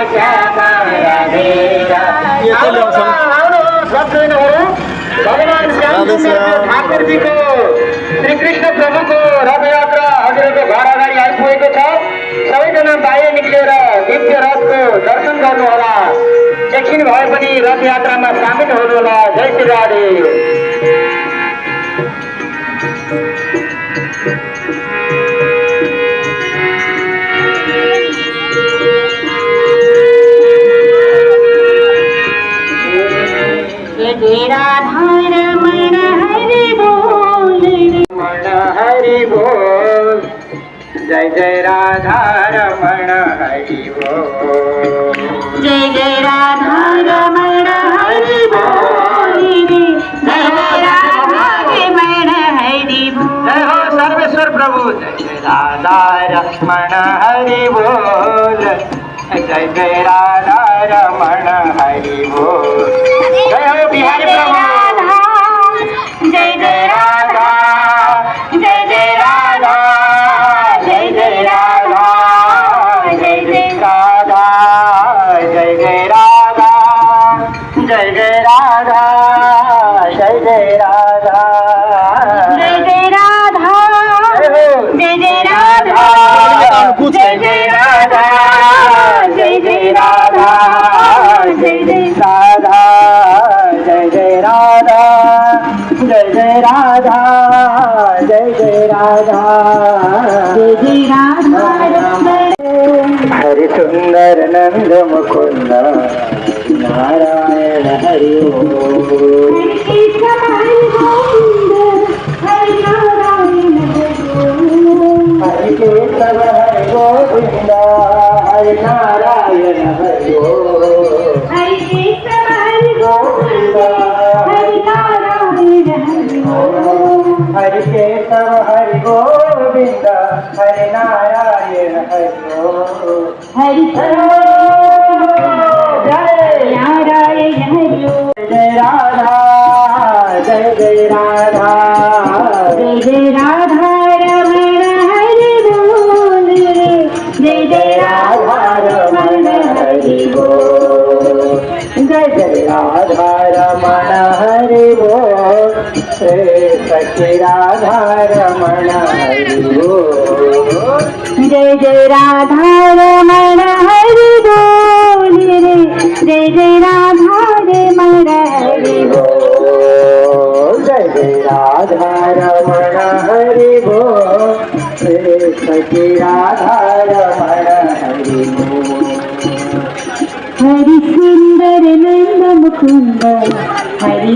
श्यामा राधे राधे। भगवान श्याम सुंदर ठाकुर जी को श्री कृष्ण प्रभु को रथ यात्रा हजुरको घर अगाडि आइपुगेको छ। सबैजना बाहिर निक्लेर दिव्य रथको दर्शन गर्नुहोला। एकछिन भए पनि रथ यात्रामा सामेल हुनुहोला। जय श्री राधे। जय राधा रमण हरि बोल, रमण हरि बोल। जय जय राधा रमण हरि बोल। जय जय राधा रमण हरि बोल, जय जय राधा रमण हरि बोल। जय हो सर्वेश्वर प्रभु। जय जय राधा रमण हरि बोल। जय जय राधा रमण हरि बोल। जय हो बिहारी प्रभु। जय जय राधा, जय जय राधा, जय जय राधा, जय जय राधा। जय जय राधा, जय जय राधा, जय जय राधा, जय जय राधा, जय जय राधा, जय जय राधा, जय जय राधा, जय जय राधा। जय जय राधा, जय जय राधा, जय जय राधा, जय जय राधा हरि सुंदर नंद मुकुंद नारायण हरि ओम। हरि केशव हरि गोविंद हरि नारायण हरि ओम। हरि केशव हरि गोविंद हरि नारायण हरि ओम। हरि केशव हरि गोविंद हरि नारायण हरि ओम। हरि जय नारायण हरि ओम। जय राधा, जय जय राधा, जय जय राधा रमण हरि बोल, जय जय राधा रमण हरि बोल। जय जय राधा रमण हरि बोल। सखी राधा रमण हरि बोल। जय जय राधा रमण हरि बोल, जय जय राधा रमण हरि बोल। जय जय राधा रमण हरि बोल। सखी राधा रमण हरि बोल। हरि सुंदर नंद मुकुंद हरि